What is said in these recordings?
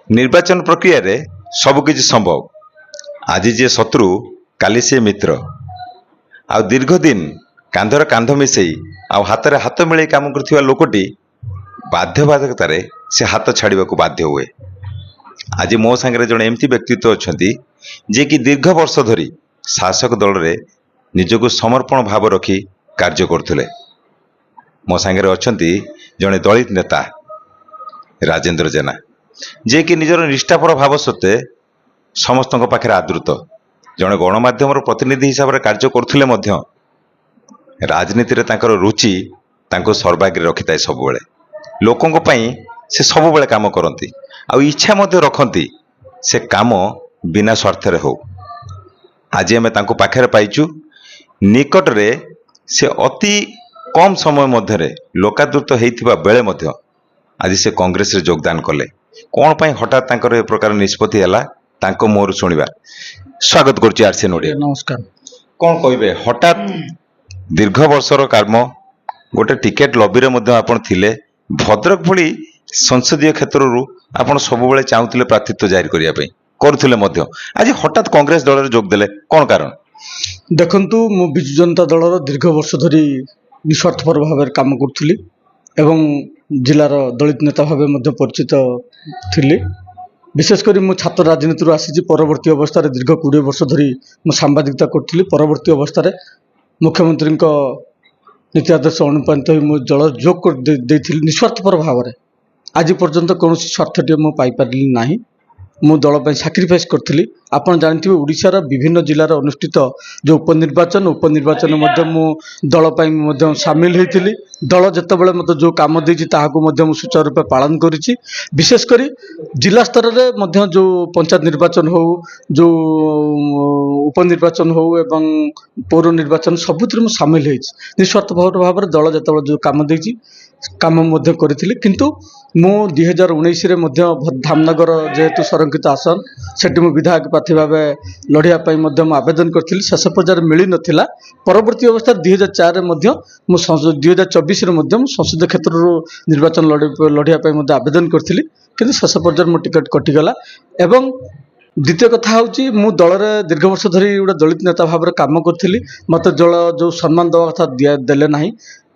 ନିର୍ବାଚନ ପ୍ରକ୍ରିୟାରେ ସବୁକିଛି ସମ୍ଭବ। ଆଜି ଯିଏ ଶତ୍ରୁ କାଲି ସିଏ ମିତ୍ର। ଆଉ ଦୀର୍ଘ ଦିନ କାନ୍ଧରେ କାନ୍ଧ ମିଶାଇ ଆଉ ହାତରେ ହାତ ମିଳାଇ କାମ କରୁଥିବା ଲୋକଟି ବାଧ୍ୟବାଧକତାରେ ସେ ହାତ ଛାଡ଼ିବାକୁ ବାଧ୍ୟ ହୁଏ। ଆଜି ମୋ ସାଙ୍ଗରେ ଜଣେ ଏମିତି ବ୍ୟକ୍ତିତ୍ୱ ଅଛନ୍ତି ଯିଏକି ଦୀର୍ଘ ବର୍ଷ ଧରି ଶାସକ ଦଳରେ ନିଜକୁ ସମର୍ପଣ ଭାବ ରଖି କାର୍ଯ୍ୟ କରୁଥିଲେ। ମୋ ସାଙ୍ଗରେ ଅଛନ୍ତି ଜଣେ ଦଳିତ ନେତା ରାଜେନ୍ଦ୍ର ଜେନା, ଯିଏକି ନିଜର ନିଷ୍ଠାପର ଭାବ ସତ୍ତ୍ୱେ ସମସ୍ତଙ୍କ ପାଖରେ ଆଦୃତ। ଜଣେ ଗଣମାଧ୍ୟମର ପ୍ରତିନିଧି ହିସାବରେ କାର୍ଯ୍ୟ କରୁଥିଲେ ମଧ୍ୟ ରାଜନୀତିରେ ତାଙ୍କର ରୁଚି ତାଙ୍କୁ ସର୍ବାଗ୍ରେ ରଖିଥାଏ। ସବୁବେଳେ ଲୋକଙ୍କ ପାଇଁ ସେ ସବୁବେଳେ କାମ କରନ୍ତି ଆଉ ଇଚ୍ଛା ମଧ୍ୟ ରଖନ୍ତି ସେ କାମ ବିନା ସ୍ୱାର୍ଥରେ ହଉ। ଆଜି ଆମେ ତାଙ୍କୁ ପାଖରେ ପାଇଛୁ। ନିକଟରେ ସେ ଅତି କମ୍ ସମୟ ମଧ୍ୟରେ ଲୋକାଦୃତ ହେଇଥିବା ବେଳେ ମଧ୍ୟ ଆଜି ସେ କଂଗ୍ରେସରେ ଯୋଗଦାନ କଲେ। କ'ଣ ପାଇଁ ହଠାତ୍ ତାଙ୍କର ଏ ପ୍ରକାର ନିଷ୍ପତ୍ତି ହେଲା ତାଙ୍କ ମୁହଁରୁ ଶୁଣିବା। ସ୍ୱାଗତ କରୁଛି ଆର୍ସିଏନ୍ ଓଡ଼ିଆ। ନମସ୍କାର। କ'ଣ କହିବେ, ହଠାତ୍ ଦୀର୍ଘ ବର୍ଷର କାମ, ଗୋଟେ ଟିକେଟ ଲବିରେ ମଧ୍ୟ ଆପଣ ଥିଲେ, ଭଦ୍ରକ ଭଳି ସଂସଦୀୟ କ୍ଷେତ୍ରରୁ ଆପଣ ସବୁବେଳେ ଚାହୁଁଥିଲେ ପ୍ରାର୍ଥୀତ୍ୱ ଜାରି କରିବା ପାଇଁ, କରୁଥିଲେ ମଧ୍ୟ, ଆଜି ହଠାତ୍ କଂଗ୍ରେସ ଦଳରେ ଯୋଗ ଦେଲେ, କ'ଣ କାରଣ? ଦେଖନ୍ତୁ, ମୁଁ ବିଜୁ ଜନତା ଦଳର ଦୀର୍ଘ ବର୍ଷ ଧରି ନିଃସ୍ୱାର୍ଥପର ଭାବରେ କାମ କରୁଥିଲି ଏବଂ ଜିଲ୍ଲାର ଦଳିତ ନେତା ଭାବେ ମଧ୍ୟ ପରିଚିତ ଥିଲି। ବିଶେଷ କରି ମୁଁ ଛାତ୍ର ରାଜନୀତିରୁ ଆସିଛି। ପରବର୍ତ୍ତୀ ଅବସ୍ଥାରେ ଦୀର୍ଘ 20 ବର୍ଷ ଧରି ମୁଁ ସାମ୍ବାଦିକତା କରୁଥିଲି। ପରବର୍ତ୍ତୀ ଅବସ୍ଥାରେ ମୁଖ୍ୟମନ୍ତ୍ରୀଙ୍କ ନୀତି ଆଦର୍ଶ ଅନୁପ୍ରାଣିତ ହୋଇ ମୁଁ ଦଳ ଯୋଗ ଦେଇଥିଲି ନିଃସ୍ୱାର୍ଥପର ଭାବରେ। ଆଜି ପର୍ଯ୍ୟନ୍ତ କୌଣସି ସ୍ୱାର୍ଥଟିଏ ମୁଁ ପାଇପାରିଲି ନାହିଁ। ମୁଁ ଦଳ ପାଇଁ ସାକ୍ରିଫାଇସ୍ କରିଥିଲି। ଆପଣ ଜାଣିଥିବେ, ଓଡ଼ିଶାର ବିଭିନ୍ନ ଜିଲ୍ଲାରେ ଅନୁଷ୍ଠିତ ଯେଉଁ ଉପନିର୍ବାଚନ ମଧ୍ୟ ମୁଁ ଦଳ ପାଇଁ ମଧ୍ୟ ସାମିଲ ହୋଇଥିଲି। ଦଳ ଯେତେବେଳେ ମୋତେ ଯେଉଁ କାମ ଦେଇଛି ତାହାକୁ ମଧ୍ୟ ମୁଁ ସୁଚାରୁ ରୂପେ ପାଳନ କରିଛି। ବିଶେଷ କରି ଜିଲ୍ଲା ସ୍ତରରେ ମଧ୍ୟ ଯେଉଁ ପଞ୍ଚାୟତ ନିର୍ବାଚନ ହେଉ, ଯେଉଁ ଉପନିର୍ବାଚନ ହେଉ ଏବଂ ପୌର ନିର୍ବାଚନ, ସବୁଥିରେ ମୁଁ ସାମିଲ ହୋଇଛି। ନିଃସ୍ୱାର୍ଥପର ଭାବରେ ଦଳ ଯେତେବେଳେ ଯେଉଁ କାମ ଦେଇଛି କାମ ମଧ୍ୟ କରିଥିଲି। କିନ୍ତୁ ମୁଁ 2019ରେ ମଧ୍ୟ ଧାମନଗର ଯେହେତୁ ସଂରକ୍ଷିତ ଆସନ, ସେଠି ମୁଁ ବିଧାୟକ ପ୍ରାର୍ଥୀ ଭାବେ ଲଢ଼ିବା ପାଇଁ ମଧ୍ୟ ମୁଁ ଆବେଦନ କରିଥିଲି। ଶେଷ ପର୍ଯ୍ୟାୟରେ ମିଳିନଥିଲା। ପରବର୍ତ୍ତୀ ଅବସ୍ଥାରେ 2004ରେ ମଧ୍ୟ ମୁଁ 2024ରେ ମଧ୍ୟ ମୁଁ ସଂସଦୀୟ କ୍ଷେତ୍ରରୁ ନିର୍ବାଚନ ଲଢ଼ିବା ପାଇଁ ମଧ୍ୟ ଆବେଦନ କରିଥିଲି। କିନ୍ତୁ ଶେଷ ପର୍ଯ୍ୟାୟରେ ମୋ ଟିକେଟ୍ କଟିଗଲା। ଏବଂ ଦ୍ୱିତୀୟ କଥା ହେଉଛି, ମୁଁ ଦଳରେ ଦୀର୍ଘ ବର୍ଷ ଧରି ଗୋଟେ ଦଳିତ ନେତା ଭାବରେ କାମ କରିଥିଲି। ମୋତେ ଦଳ ଯେଉଁ ସମ୍ମାନ ଦେବା କଥା ଦେଲେ ନାହିଁ।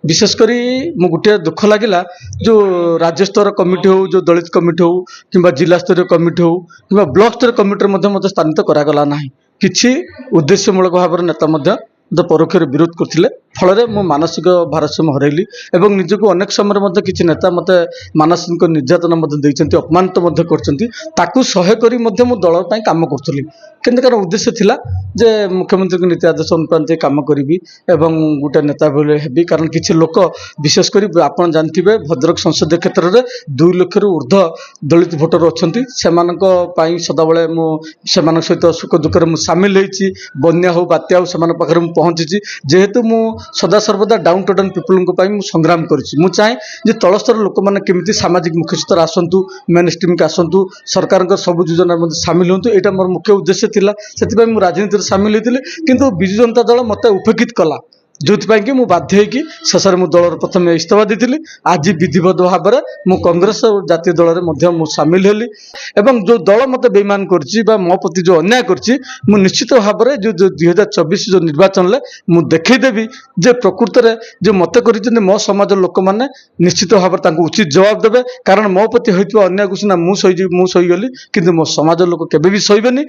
ବିଶେଷ କରି ମୁଁ ଗୋଟିଏ ଦୁଃଖ ଲାଗିଲା, ଯେଉଁ ରାଜ୍ୟସ୍ତର କମିଟି ହେଉ, ଯେଉଁ ଦଳିତ କମିଟି ହେଉ, କିମ୍ବା ଜିଲ୍ଲାସ୍ତରୀୟ କମିଟି ହେଉ, କିମ୍ବା ବ୍ଲକ ସ୍ତରୀୟ କମିଟିରେ ମଧ୍ୟ ମୋତେ ସ୍ଥାନିତ କରାଗଲା ନାହିଁ। କିଛି ଉଦ୍ଦେଶ୍ୟମୂଳକ ଭାବରେ ନେତା ମଧ୍ୟ ମୋତେ ପରୋକ୍ଷରେ ବିରୋଧ କରିଥିଲେ। ଫଳରେ ମୁଁ ମାନସିକ ଭାରସାମ୍ୟ ହରାଇଲି ଏବଂ ନିଜକୁ ଅନେକ ସମୟରେ ମଧ୍ୟ କିଛି ନେତା ମୋତେ ମାନସିକ ନିର୍ଯାତନା ମଧ୍ୟ ଦେଇଛନ୍ତି, ଅପମାନିତ ମଧ୍ୟ କରିଛନ୍ତି। ତାକୁ ସହ୍ୟ କରି ମଧ୍ୟ ମୁଁ ଦଳ ପାଇଁ କାମ କରୁଥିଲି। କିନ୍ତୁ କାରଣ ଉଦ୍ଦେଶ୍ୟ ଥିଲା ଯେ ମୁଖ୍ୟମନ୍ତ୍ରୀଙ୍କ ନୀତି ଆଦର୍ଶ ଅନୁପ୍ରାଣିତ କାମ କରିବି ଏବଂ ଗୋଟେ ନେତା ଭଳି ହେବି। କାରଣ କିଛି ଲୋକ, ବିଶେଷ କରି ଆପଣ ଜାଣିଥିବେ, ଭଦ୍ରକ ସଂସଦୀୟ କ୍ଷେତ୍ରରେ 2 ଲକ୍ଷରୁ ଉର୍ଦ୍ଧ୍ୱ ଦଳିତ ଭୋଟର ଅଛନ୍ତି। ସେମାନଙ୍କ ପାଇଁ ସଦାବେଳେ ମୁଁ ସେମାନଙ୍କ ସହିତ ସୁଖ ଦୁଃଖରେ ମୁଁ ସାମିଲ ହୋଇଛି। ବନ୍ୟା ହେଉ, ବାତ୍ୟା ହେଉ, ସେମାନଙ୍କ ପାଖରେ ମୁଁ ପହଞ୍ଚିଛି। ଯେହେତୁ ମୁଁ ସଦାସର୍ବଦା ଡାଉନ୍ ଟୁ ଡାଉନ୍ ପିପୁଲଙ୍କ ପାଇଁ ମୁଁ ସଂଗ୍ରାମ କରିଛି। ମୁଁ ଚାହେଁ ଯେ ତଳସ୍ତର ଲୋକମାନେ କେମିତି ସାମାଜିକ ମୁଖ୍ୟ ସ୍ତର ଆସନ୍ତୁ, ମେନ୍ ଷ୍ଟ୍ରିମ୍କୁ ଆସନ୍ତୁ, ସରକାରଙ୍କ ସବୁ ଯୋଜନାରେ ମଧ୍ୟ ସାମିଲ ହୁଅନ୍ତୁ। ଏଇଟା ମୋର ମୁଖ୍ୟ ଉଦ୍ଦେଶ୍ୟ ଥିଲା। ସେଥିପାଇଁ ମୁଁ ରାଜନୀତିରେ ସାମିଲ ହୋଇଥିଲି। କିନ୍ତୁ ବିଜୁ ଜନତା ଦଳ ମୋତେ ଉପେକ୍ଷିତ କଲା, ଯେଉଁଥିପାଇଁ କି ମୁଁ ବାଧ୍ୟ ହୋଇକି ଶେଷରେ ମୁଁ ଦଳର ପ୍ରଥମେ ଇସ୍ତଫା ଦେଇଥିଲି। ଆଜି ବିଧିବଦ୍ଧ ଭାବରେ ମୁଁ କଂଗ୍ରେସ ଜାତୀୟ ଦଳରେ ମଧ୍ୟ ମୁଁ ସାମିଲ ହେଲି। ଏବଂ ଯେଉଁ ଦଳ ମୋତେ ବେଇମାନ କରିଛି ବା ମୋ ପ୍ରତି ଯେଉଁ ଅନ୍ୟାୟ କରିଛି, ମୁଁ ନିଶ୍ଚିତ ଭାବରେ ଯେଉଁ 2024 ଯେଉଁ ନିର୍ବାଚନରେ ମୁଁ ଦେଖେଇଦେବି ଯେ ପ୍ରକୃତରେ ଯେ ମୋତେ କରିଛନ୍ତି ମୋ ସମାଜର ଲୋକମାନେ ନିଶ୍ଚିତ ଭାବରେ ତାଙ୍କୁ ଉଚିତ ଜବାବ ଦେବେ। କାରଣ ମୋ ପ୍ରତି ହୋଇଥିବା ଅନ୍ୟାୟକୁ ସିନା ମୁଁ ସହିଗଲି, କିନ୍ତୁ ମୋ ସମାଜର ଲୋକ କେବେ ବି ସହିବେନି।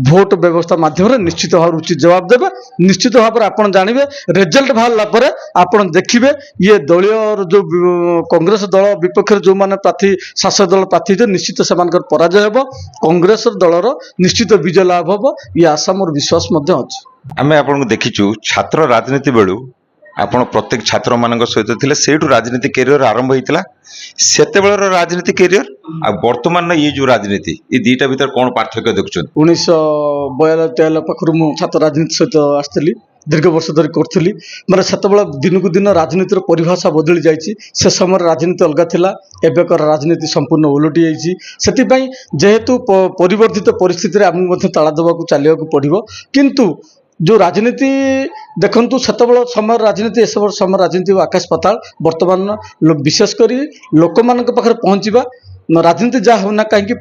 ଭୋଟ ବ୍ୟବସ୍ଥା ମାଧ୍ୟମରେ ନିଶ୍ଚିତ ଭାବରେ ଉଚିତ ଜବାବ ଦେବେ। ନିଶ୍ଚିତ ଭାବରେ ଆପଣ ଜାଣିବେ, ରେଜଲ୍ଟ ବାହାରିଲା ପରେ ଆପଣ ଦେଖିବେ ଇଏ ଦଳୀୟ ଯେଉଁ କଂଗ୍ରେସ ଦଳ ବିପକ୍ଷରେ ଯେଉଁମାନେ ପ୍ରାର୍ଥୀ, ଶାସକ ଦଳ ପ୍ରାର୍ଥୀ ହେଇଥିବେ, ନିଶ୍ଚିତ ସେମାନଙ୍କର ପରାଜୟ ହେବ। କଂଗ୍ରେସ ଦଳର ନିଶ୍ଚିତ ବିଜୟ ଲାଭ ହେବ, ଇଏ ଆଶା ମୋର ବିଶ୍ୱାସ ମଧ୍ୟ ଅଛି। ଆମେ ଆପଣଙ୍କୁ ଦେଖିଛୁ ଛାତ୍ର ରାଜନୀତି ବେଳୁ ଆପଣ ପ୍ରତ୍ୟେକ ଛାତ୍ରମାନଙ୍କ ସହିତ ଥିଲେ। ସେଇଠୁ ରାଜନୀତି କ୍ୟାରିୟର ଆରମ୍ଭ ହେଇଥିଲା। ସେତେବେଳର ରାଜନୀତି କ୍ୟାରିୟର ଆଉ ବର୍ତ୍ତମାନର ଇଏ ଯେଉଁ ରାଜନୀତି, ଏ ଦୁଇଟା ଭିତରେ କ'ଣ ପାର୍ଥକ୍ୟ ଦେଖୁଛନ୍ତି? 1992-93 ପାଖରୁ ମୁଁ ଛାତ୍ର ରାଜନୀତି ସହିତ ଆସିଥିଲି। ଦୀର୍ଘ ବର୍ଷ ଧରି କରୁଥିଲି। ମାନେ ସେତେବେଳେ ଦିନକୁ ଦିନ ରାଜନୀତିର ପରିଭାଷା ବଦଳି ଯାଇଛି। ସେ ସମୟରେ ରାଜନୀତି ଅଲଗା ଥିଲା, ଏବେକାର ରାଜନୀତି ସମ୍ପୂର୍ଣ୍ଣ ଓଲଟି ଯାଇଛି। ସେଥିପାଇଁ ଯେହେତୁ ପରିବର୍ତ୍ତିତ ପରିସ୍ଥିତିରେ ଆମକୁ ମଧ୍ୟ ତାଳ ଦେବାକୁ ଚାଲିବାକୁ ପଡ଼ିବ। କିନ୍ତୁ ଯେଉଁ ରାଜନୀତି ଦେଖନ୍ତୁ, ସେତେବେଳେ ସମୟର ରାଜନୀତି, ଏସବୁ ସମୟର ରାଜନୀତି ଆକାଶ ପାତାଳ। ବର୍ତ୍ତମାନ ବିଶେଷ କରି ଲୋକମାନଙ୍କ ପାଖରେ ପହଞ୍ଚିବା ରାଜନୀତି ଯାହା ହେଉନା କାହିଁକି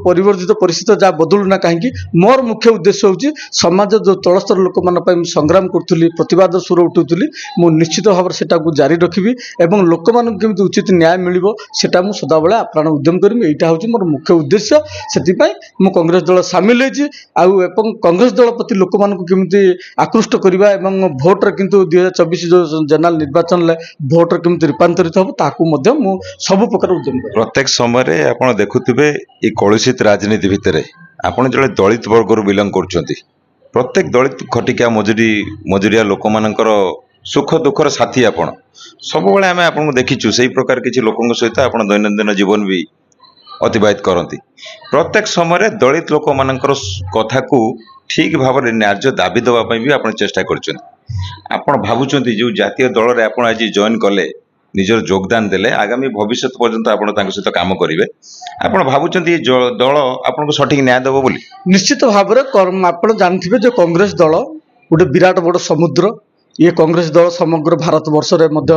ପରିବର୍ତ୍ତିତ ପରିସ୍ଥିତି ଯାହା ବଦଳୁ ନା କାହିଁକି ମୋର ମୁଖ୍ୟ ଉଦ୍ଦେଶ୍ୟ ହେଉଛି ସମାଜ ଯେଉଁ ତଳସ୍ତର ଲୋକମାନଙ୍କ ପାଇଁ ମୁଁ ସଂଗ୍ରାମ କରୁଥିଲି, ପ୍ରତିବାଦ ସ୍ୱର ଉଠାଉଥିଲି, ମୁଁ ନିଶ୍ଚିତ ଭାବରେ ସେଟାକୁ ଜାରି ରଖିବି ଏବଂ ଲୋକମାନଙ୍କୁ କେମିତି ଉଚିତ ନ୍ୟାୟ ମିଳିବ ସେଟା ମୁଁ ସଦାବେଳେ ଆପ୍ରାଣ ଉଦ୍ୟମ କରିବି। ଏଇଟା ହେଉଛି ମୋର ମୁଖ୍ୟ ଉଦ୍ଦେଶ୍ୟ। ସେଥିପାଇଁ ମୁଁ କଂଗ୍ରେସ ଦଳ ସାମିଲ ହେଇଛି ଏବଂ କଂଗ୍ରେସ ଦଳ ପ୍ରତି ଲୋକମାନଙ୍କୁ କେମିତି ଆକୃଷ୍ଟ କରିବା ଏବଂ ଭୋଟରେ କିନ୍ତୁ 2024 ଯେଉଁ ଜେନେରାଲ ନିର୍ବାଚନରେ ଭୋଟରେ କେମିତି ରୂପାନ୍ତରିତ ହେବ ତାହାକୁ ମଧ୍ୟ ମୁଁ ସବୁ ପ୍ରକାର ଉଦ୍ୟମ କରିବି। ପ୍ରତ୍ୟେକ ସମୟରେ ଆପଣ ଦେଖୁଥିବେ ଏ କଳୁଷିତ ରାଜନୀତି ଭିତରେ ଆପଣ ଜଣେ ଦଳିତ ବର୍ଗରୁ ବିଲଙ୍ଗ କରୁଛନ୍ତି। ପ୍ରତ୍ୟେକ ଦଳିତ ଖଟିକିଆ ମଜୁରିଆ ଲୋକମାନଙ୍କର ସୁଖ ଦୁଃଖର ସାଥୀ ଆପଣ। ସବୁବେଳେ ଆମେ ଆପଣଙ୍କୁ ଦେଖିଛୁ ସେଇ ପ୍ରକାର କିଛି ଲୋକଙ୍କ ସହିତ ଆପଣ ଦୈନନ୍ଦିନ ଜୀବନ ବି ଅତିବାହିତ କରନ୍ତି। ପ୍ରତ୍ୟେକ ସମୟରେ ଦଳିତ ଲୋକମାନଙ୍କର କଥାକୁ ଠିକ ଭାବରେ ନ୍ୟାଯ୍ୟ ଦାବି ଦେବା ପାଇଁ ବି ଆପଣ ଚେଷ୍ଟା କରୁଛନ୍ତି। ଆପଣ ଭାବୁଛନ୍ତି ଯେଉଁ ଜାତୀୟ ଦଳରେ ଆପଣ ଆଜି ଜଏନ୍ କଲେ, ନିଜର ଯୋଗଦାନ ଦେଲେ, ଆଗାମୀ ଭବିଷ୍ୟତ ପର୍ଯ୍ୟନ୍ତ ଆପଣ ତାଙ୍କ ସହିତ କାମ କରିବେ, ଆପଣ ଭାବୁଛନ୍ତି ଏ ଦଳ ଆପଣଙ୍କୁ ସଠିକ ନ୍ୟାୟ ଦେବ ବୋଲି? ନିଶ୍ଚିତ ଭାବରେ ଆପଣ ଜାଣିଥିବେ ଯେ କଂଗ୍ରେସ ଦଳ ଗୋଟେ ବିରାଟ ବଡ଼ ସମୁଦ୍ର। ଇଏ କଂଗ୍ରେସ ଦଳ ସମଗ୍ର ଭାରତ ବର୍ଷରେ ମଧ୍ୟ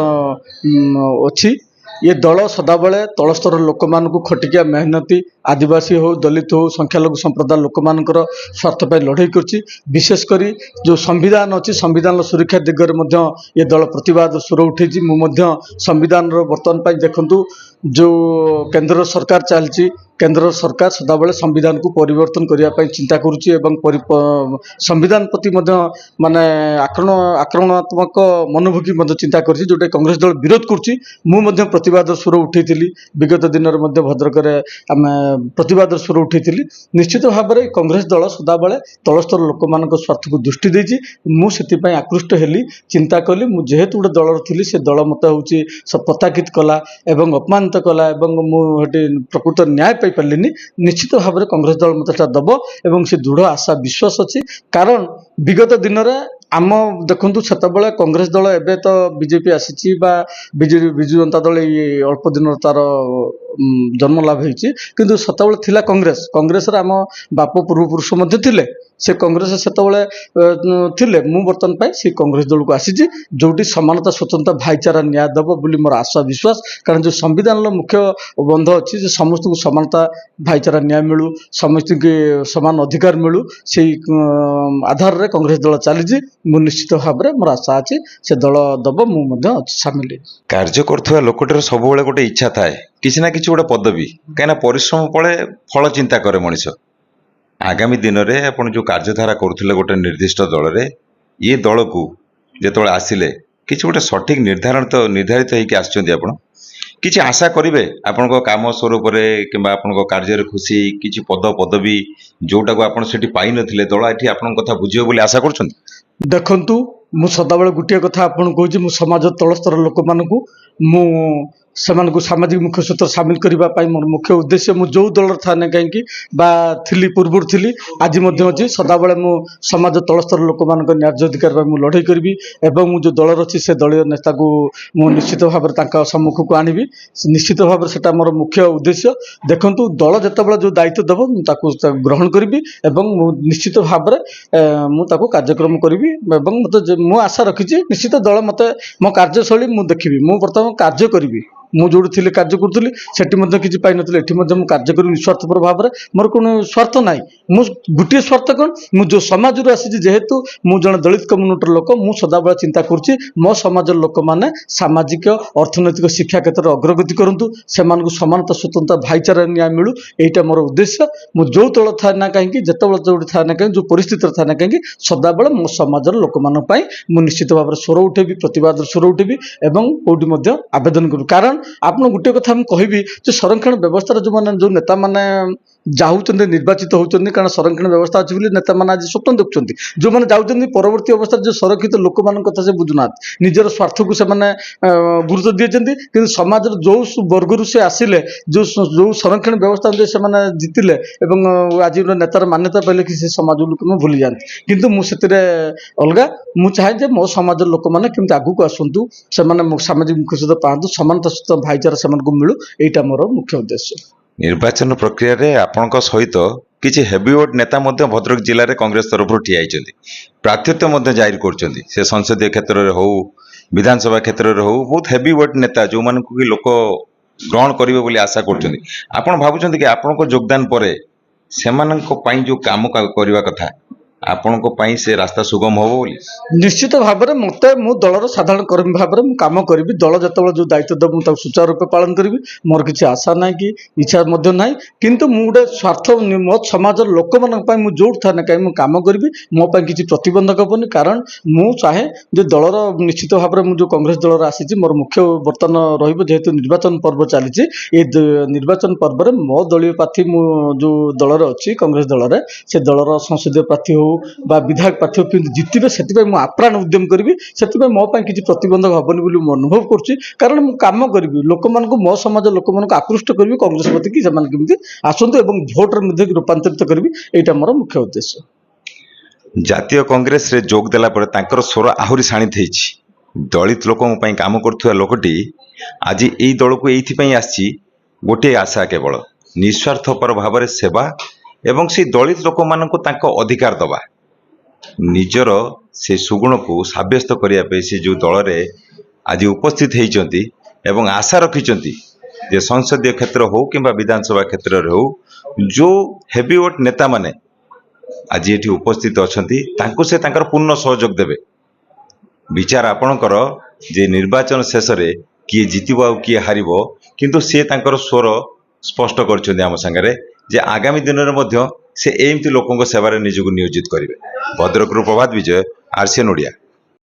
ଅଛି। ଏ ଦଳ ସଦାବେଳେ ତଳସ୍ତର ଲୋକମାନଙ୍କୁ ଖଟିକିଆ ମେହନତି ଆଦିବାସୀ ହେଉ, ଦଳିତ ହେଉ, ସଂଖ୍ୟାଲଘୁ ସମ୍ପ୍ରଦାୟ ଲୋକମାନଙ୍କର ସ୍ୱାର୍ଥ ପାଇଁ ଲଢ଼େଇ କରୁଛି। ବିଶେଷ କରି ଯେଉଁ ସମ୍ବିଧାନ ଅଛି, ସମ୍ବିଧାନର ସୁରକ୍ଷା ଦିଗରେ ମଧ୍ୟ ଏ ଦଳ ପ୍ରତିବାଦ ସ୍ୱର ଉଠେଇଛି। ମୁଁ ମଧ୍ୟ ସମ୍ବିଧାନର ବର୍ତ୍ତମାନ ପାଇଁ ଦେଖନ୍ତୁ ଯେଉଁ କେନ୍ଦ୍ର ସରକାର ଚାଲିଛି, କେନ୍ଦ୍ର ସରକାର ସଦାବେଳେ ସମ୍ବିଧାନକୁ ପରିବର୍ତ୍ତନ କରିବା ପାଇଁ ଚିନ୍ତା କରୁଛି ଏବଂ ସମ୍ବିଧାନ ପ୍ରତି ମଧ୍ୟ ମାନେ ଆକ୍ରମଣାତ୍ମକ ମନୋଭୂତି ମଧ୍ୟ ଚିନ୍ତା କରିଛି, ଯେଉଁଟା କଂଗ୍ରେସ ଦଳ ବିରୋଧ କରୁଛି। ମୁଁ ମଧ୍ୟ ପ୍ରତିବାଦ ସ୍ୱର ଉଠେଇଥିଲି। ବିଗତ ଦିନରେ ମଧ୍ୟ ଭଦ୍ରକରେ ଆମେ ପ୍ରତିବାଦ ସ୍ୱର ଉଠେଇଥିଲି। ନିଶ୍ଚିତ ଭାବରେ କଂଗ୍ରେସ ଦଳ ସଦାବେଳେ ତଳସ୍ତର ଲୋକମାନଙ୍କ ସ୍ୱାର୍ଥକୁ ଦୃଷ୍ଟି ଦେଇଛି। ମୁଁ ସେଥିପାଇଁ ଆକୃଷ୍ଟ ହେଲି, ଚିନ୍ତା କଲି। ମୁଁ ଯେହେତୁ ଗୋଟେ ଦଳର ଥିଲି, ସେ ଦଳ ମୋତେ ହେଉଛି ପ୍ରତାକିତ କଲା ଏବଂ ଅପମାନିତ କଲା ଏବଂ ମୁଁ ସେଠି ପ୍ରକୃତ ନ୍ୟାୟ ପାଇପାରିଲିନି। ନିଶ୍ଚିତ ଭାବରେ କଂଗ୍ରେସ ଦଳ ମୋତେ ସେଟା ଦେବ ଏବଂ ସେ ଦୃଢ଼ ଆଶା ବିଶ୍ୱାସ ଅଛି। କାରଣ ବିଗତ ଦିନରେ ଦେଖନ୍ତୁ ସେତେବେଳେ କଂଗ୍ରେସ ଦଳ, ଏବେ ତ ବିଜେପି ଆସିଛି ବା ବିଜୁ ଜନତା ଦଳ ଏଇ ଅଳ୍ପ ଦିନର ତାର ଜନ୍ମ ଲାଭ ହେଇଛି, କିନ୍ତୁ ସେତେବେଳେ ଥିଲା କଂଗ୍ରେସରେ ଆମ ବାପ ପୂର୍ବପୁରୁଷ ମଧ୍ୟ ଥିଲେ। ସେ କଂଗ୍ରେସ ସେତେବେଳେ ଥିଲେ। ମୁଁ ବର୍ତ୍ତମାନ ପାଇଁ ସେ କଂଗ୍ରେସ ଦଳକୁ ଆସିଛି, ଯେଉଁଠି ସମାନତା, ସ୍ୱତନ୍ତ୍ର, ଭାଇଚାରା ନ୍ୟାୟ ଦେବ ବୋଲି ମୋର ଆଶା ବିଶ୍ୱାସ। କାରଣ ଯେଉଁ ସମ୍ବିଧାନର ମୁଖ୍ୟ ବନ୍ଧ ଅଛି ଯେ ସମସ୍ତଙ୍କୁ ସମାନତା, ଭାଇଚାରା ନ୍ୟାୟ ମିଳୁ, ସମସ୍ତଙ୍କୁ ସମାନ ଅଧିକାର ମିଳୁ, ସେଇ ଆଧାରରେ କଂଗ୍ରେସ ଦଳ ଚାଲିଛି। ମୁଁ ନିଶ୍ଚିତ ଭାବରେ ମୋର ଆଶା ଅଛି ସେ ଦଳ ଦେବ, ମୁଁ ମଧ୍ୟ ସାମିଲ। କାର୍ଯ୍ୟ କରୁଥିବା ଲୋକଟିର ସବୁବେଳେ ଗୋଟେ ଇଚ୍ଛା ଥାଏ କିଛି ନା କିଛି ଗୋଟେ ପଦବୀ, କାହିଁକିନା ପରିଶ୍ରମ ପଳେ ଫଳ ଚିନ୍ତା କରେ ମଣିଷ। ଆଗାମୀ ଦିନରେ ଆପଣ ଯେଉଁ କାର୍ଯ୍ୟଧାରା କରୁଥିଲେ ଗୋଟେ ନିର୍ଦ୍ଦିଷ୍ଟ ଦଳରେ, ଇଏ ଦଳକୁ ଯେତେବେଳେ ଆସିଲେ କିଛି ଗୋଟେ ସଠିକ ନିର୍ଦ୍ଧାରିତ ହେଇକି ଆସିଛନ୍ତି, ଆପଣ କିଛି ଆଶା କରିବେ ଆପଣଙ୍କ କାମ ସ୍ୱରୂପରେ କିମ୍ବା ଆପଣଙ୍କ କାର୍ଯ୍ୟରେ ଖୁସି, କିଛି ପଦବୀ ଯେଉଁଟାକୁ ଆପଣ ସେଠି ପାଇନଥିଲେ, ଦଳ ଏଠି ଆପଣଙ୍କ କଥା ବୁଝିବ ବୋଲି ଆଶା କରୁଛନ୍ତି? ଦେଖନ୍ତୁ, ମୁଁ ସଦାବେଳେ ଗୋଟିଏ କଥା ଆପଣଙ୍କୁ କହୁଛି, ମୁଁ ସମାଜ ତଳସ୍ତର ଲୋକମାନଙ୍କୁ ସେମାନଙ୍କୁ ସାମାଜିକ ମୁଖ୍ୟ ସୂତ୍ର ସାମିଲ କରିବା ପାଇଁ ମୋର ମୁଖ୍ୟ ଉଦ୍ଦେଶ୍ୟ। ମୁଁ ଯେଉଁ ଦଳରେ ଥାଏ ନା କାହିଁକି ବା ଥିଲି, ପୂର୍ବରୁ ଥିଲି, ଆଜି ମଧ୍ୟ ଅଛି, ସଦାବେଳେ ମୁଁ ସମାଜ ତଳସ୍ତର ଲୋକମାନଙ୍କ ନ୍ୟାଯ୍ୟ ଅଧିକାର ପାଇଁ ମୁଁ ଲଢ଼େଇ କରିବି ଏବଂ ମୁଁ ଯେଉଁ ଦଳରେ ଅଛି ସେ ଦଳୀୟ ନେତାକୁ ମୁଁ ନିଶ୍ଚିତ ଭାବରେ ତାଙ୍କ ସମ୍ମୁଖକୁ ଆଣିବି। ନିଶ୍ଚିତ ଭାବରେ ସେଟା ମୋର ମୁଖ୍ୟ ଉଦ୍ଦେଶ୍ୟ। ଦେଖନ୍ତୁ, ଦଳ ଯେତେବେଳେ ଯେଉଁ ଦାୟିତ୍ୱ ଦେବ ମୁଁ ତାକୁ ଗ୍ରହଣ କରିବି ଏବଂ ମୁଁ ନିଶ୍ଚିତ ଭାବରେ ମୁଁ ତାକୁ କାର୍ଯ୍ୟକ୍ରମ କରିବି ଏବଂ ମୁଁ ଆଶା ରଖିଛି ନିଶ୍ଚିତ ଦଳ ମୋତେ ମୋ କାର୍ଯ୍ୟଶୈଳୀ ମୁଁ ଦେଖିବି। ମୁଁ ବର୍ତ୍ତମାନ କାର୍ଯ୍ୟ କରିବି। ମୁଁ ଯେଉଁଠି ଥିଲି କାର୍ଯ୍ୟ କରୁଥିଲି, ସେଠି ମଧ୍ୟ କିଛି ପାଇନଥିଲି, ଏଠି ମଧ୍ୟ ମୁଁ କାର୍ଯ୍ୟ କରିବି ନିଃସ୍ୱାର୍ଥପର ଭାବରେ। ମୋର কোনো ସ୍ୱାର୍ଥ ନାହିଁ। ମୁଁ ଗୋଟିଏ ସ୍ୱାର୍ଥ କ'ଣ, ମୁଁ ଯେଉଁ ସମାଜରୁ ଆସିଛି, ଯେହେତୁ ମୁଁ ଜଣେ ଦଳିତ କମ୍ୟୁନିଟିର ଲୋକ, ମୁଁ ସଦାବେଳେ ଚିନ୍ତା କରୁଛି ମୋ ସମାଜର ଲୋକମାନେ ସାମାଜିକ, ଅର୍ଥନୈତିକ, ଶିକ୍ଷା କ୍ଷେତ୍ରରେ ଅଗ୍ରଗତି କରନ୍ତୁ, ସେମାନଙ୍କୁ ସମାନତା, ସ୍ୱତନ୍ତ୍ର, ଭାଇଚାରା ନ୍ୟାୟ ମିଳୁ, ଏଇଟା ମୋର ଉଦ୍ଦେଶ୍ୟ। ମୁଁ ଯେଉଁ ଦଳ ଥାଏ ନା କାହିଁକି, ଯେତେବେଳେ ଯେଉଁଠି ଥାଏ ନା କାହିଁକି, ଯେଉଁ ପରିସ୍ଥିତିରେ ଥାଏ ନା କାହିଁକି, ସଦାବେଳେ ମୋ ସମାଜର ଲୋକମାନଙ୍କ ପାଇଁ ମୁଁ ନିଶ୍ଚିତ ଭାବରେ ସ୍ୱର ଉଠେଇବି, ପ୍ରତିବାଦର ସ୍ୱର ଉଠେଇବି ଏବଂ କେଉଁଠି ମଧ୍ୟ ଆବେଦନ କରିବି। କାରଣ ଆପଣ ଗୋଟିଏ କଥା ମୁଁ କହିବି ଯେ ସଂରକ୍ଷଣ ବ୍ୟବସ୍ଥାର ଯେଉଁ ନେତାମାନେ ଯାଉଛନ୍ତି, ନିର୍ବାଚିତ ହେଉଛନ୍ତି, କାରଣ ସଂରକ୍ଷଣ ବ୍ୟବସ୍ଥା ଅଛି ବୋଲି ନେତାମାନେ ଆଜି ସ୍ୱପ୍ନ ଦେଖୁଛନ୍ତି। ଯେଉଁମାନେ ଯାଉଛନ୍ତି ପରବର୍ତ୍ତୀ ଅବସ୍ଥାରେ ଯେଉଁ ସଂରକ୍ଷିତ ଲୋକମାନଙ୍କ କଥା ସେ ବୁଝୁନାହାନ୍ତି, ନିଜର ସ୍ୱାର୍ଥକୁ ସେମାନେ ଗୁରୁତ୍ୱ ଦେଇଛନ୍ତି। କିନ୍ତୁ ସମାଜର ଯେଉଁ ବର୍ଗରୁ ସେ ଆସିଲେ, ଯେଉଁ ସଂରକ୍ଷଣ ବ୍ୟବସ୍ଥା ଅନୁଯାୟୀ ସେମାନେ ଜିତିଲେ ଏବଂ ଆଜି ଗୋଟେ ନେତାର ମାନ୍ୟତା ପାଇଲେ କି ସେ ସମାଜ ଲୋକଙ୍କୁ ଭୁଲି ଯାଆନ୍ତି। କିନ୍ତୁ ମୁଁ ସେଥିରେ ଅଲଗା। ମୁଁ ଚାହେଁ ଯେ ମୋ ସମାଜର ଲୋକମାନେ କେମିତି ଆଗକୁ ଆସନ୍ତୁ, ସେମାନେ ସାମାଜିକ ମୁଖ୍ୟ ସହିତ ପାଆନ୍ତୁ, ସମାନତା, ଭାଇଚାରା ସେମାନଙ୍କୁ ମିଳୁ, ଏଇଟା ମୋର ମୁଖ୍ୟ ଉଦ୍ଦେଶ୍ୟ। ନିର୍ବାଚନ ପ୍ରକ୍ରିୟାରେ ଆପଣଙ୍କ ସହିତ କିଛି ହେଭିୱେଟ୍ ନେତା ମଧ୍ୟ ଭଦ୍ରକ ଜିଲ୍ଲାରେ କଂଗ୍ରେସ ତରଫରୁ ଠିଆ ହେଇଛନ୍ତି, ପ୍ରାର୍ଥୀତ୍ୱ ମଧ୍ୟ ଜାହିର କରୁଛନ୍ତି। ସେ ସଂସଦୀୟ କ୍ଷେତ୍ରରେ ହଉ, ବିଧାନସଭା କ୍ଷେତ୍ରରେ ହଉ, ବହୁତ ହେଭିୱେଟ୍ ନେତା ଯେଉଁମାନଙ୍କୁ କି ଲୋକ ଗ୍ରହଣ କରିବେ ବୋଲି ଆଶା କରୁଛନ୍ତି। ଆପଣ ଭାବୁଛନ୍ତି କି ଆପଣଙ୍କ ଯୋଗଦାନ ପରେ ସେମାନଙ୍କ ପାଇଁ ଯୋଉ କାମ କରିବା କଥା ଆପଣଙ୍କ ପାଇଁ ସେ ରାସ୍ତା ସୁଗମ ହବ ବୋଲି? ନିଶ୍ଚିତ ଭାବରେ ମୋତେ, ମୁଁ ଦଳର ସାଧାରଣ କର୍ମୀ ଭାବରେ ମୁଁ କାମ କରିବି। ଦଳ ଯେତେବେଳେ ଯେଉଁ ଦାୟିତ୍ୱ ଦେବ ମୁଁ ତାକୁ ସୁଚାରୁ ରୂପେ ପାଳନ କରିବି। ମୋର କିଛି ଆଶା ନାହିଁ କି ଇଚ୍ଛା ମଧ୍ୟ ନାହିଁ, କିନ୍ତୁ ମୁଁ ଗୋଟେ ସ୍ୱାର୍ଥ ମୋ ସମାଜର ଲୋକମାନଙ୍କ ପାଇଁ ମୁଁ ଯୋଉଠି ଥାଏ ନା କାହିଁକି ମୁଁ କାମ କରିବି। ମୋ ପାଇଁ କିଛି ପ୍ରତିବନ୍ଧକ ହେବନି, କାରଣ ମୁଁ ଚାହେଁ ଯେ ଦଳର ନିଶ୍ଚିତ ଭାବରେ ମୁଁ ଯେଉଁ କଂଗ୍ରେସ ଦଳର ଆସିଛି, ମୋର ମୁଖ୍ୟ ବର୍ତ୍ତମାନ ରହିବ ଯେହେତୁ ନିର୍ବାଚନ ପର୍ବ ଚାଲିଛି। ଏ ନିର୍ବାଚନ ପର୍ବରେ ମୋ ଦଳୀୟ ପ୍ରାର୍ଥୀ, ମୁଁ ଯେଉଁ ଦଳରେ ଅଛି କଂଗ୍ରେସ ଦଳରେ, ସେ ଦଳର ସଂସଦୀୟ ପ୍ରାର୍ଥୀ ହେଉ ବା ବିଧାୟକ ପ୍ରାର୍ଥୀ ହେଉ କିନ୍ତୁ ଜିତିବେ, ସେଥିପାଇଁ ମୁଁ ଆପ୍ରାଣ ଉଦ୍ୟମ କରିବି। ସେଥିପାଇଁ ମୋ ପାଇଁ କିଛି ପ୍ରତିବନ୍ଧକ ହେବନି ବୋଲି ମୁଁ ଅନୁଭବ କରୁଛି, କାରଣ ମୁଁ କାମ କରିବି ଲୋକମାନଙ୍କୁ, ମୋ ସମାଜର ଲୋକମାନଙ୍କୁ ଆକୃଷ୍ଟ କରିବି କଂଗ୍ରେସ ପ୍ରତିକି, ସେମାନେ କେମିତି ଆସନ୍ତୁ ଏବଂ ଭୋଟରେ ମଧ୍ୟ ରୂପାନ୍ତରିତ କରିବି। ଏଇଟା ମୋର ମୁଖ୍ୟ ଉଦ୍ଦେଶ୍ୟ। ଜାତୀୟ କଂଗ୍ରେସରେ ଯୋଗ ଦେଲା ପରେ ତାଙ୍କର ସ୍ୱର ଆହୁରି ଶାଣିତ ହେଇଛି। ଦଳିତ ଲୋକଙ୍କ ପାଇଁ କାମ କରୁଥିବା ଲୋକଟି ଆଜି ଏଇ ଦଳକୁ ଏଇଥିପାଇଁ ଆସିଛି, ଗୋଟିଏ ଆଶା କେବଳ ନିଃସ୍ୱାର୍ଥପର ଭାବରେ ସେବା ଏବଂ ସେଇ ଦଳିତ ଲୋକମାନଙ୍କୁ ତାଙ୍କ ଅଧିକାର ଦେବା। ନିଜର ସେ ସୁଗୁଣକୁ ସାବ୍ୟସ୍ତ କରିବା ପାଇଁ ସେ ଯେଉଁ ଦଳରେ ଆଜି ଉପସ୍ଥିତ ହେଇଛନ୍ତି ଏବଂ ଆଶା ରଖିଛନ୍ତି ଯେ ସଂସଦୀୟ କ୍ଷେତ୍ର ହେଉ କିମ୍ବା ବିଧାନସଭା କ୍ଷେତ୍ରରେ ହେଉ, ଯେଉଁ ହେଭିୱେଟ୍ ନେତାମାନେ ଆଜି ଏଠି ଉପସ୍ଥିତ ଅଛନ୍ତି ତାଙ୍କୁ ସେ ତାଙ୍କର ପୂର୍ଣ୍ଣ ସହଯୋଗ ଦେବେ। ବିଚାର ଆପଣଙ୍କର ଯେ ନିର୍ବାଚନ ଶେଷରେ କିଏ ଜିତିବ ଆଉ କିଏ ହାରିବ, କିନ୍ତୁ ସେ ତାଙ୍କର ସ୍ୱର ସ୍ପଷ୍ଟ କରିଛନ୍ତି ଆମ ସାଙ୍ଗରେ ଯେ ଆଗାମୀ ଦିନରେ ମଧ୍ୟ ସେ ଏମିତି ଲୋକଙ୍କ ସେବାରେ ନିଜକୁ ନିୟୋଜିତ କରିବେ। ଭଦ୍ରକରୁ ପ୍ରଭାତ ବିଜୟ, RCN ଓଡ଼ିଆ।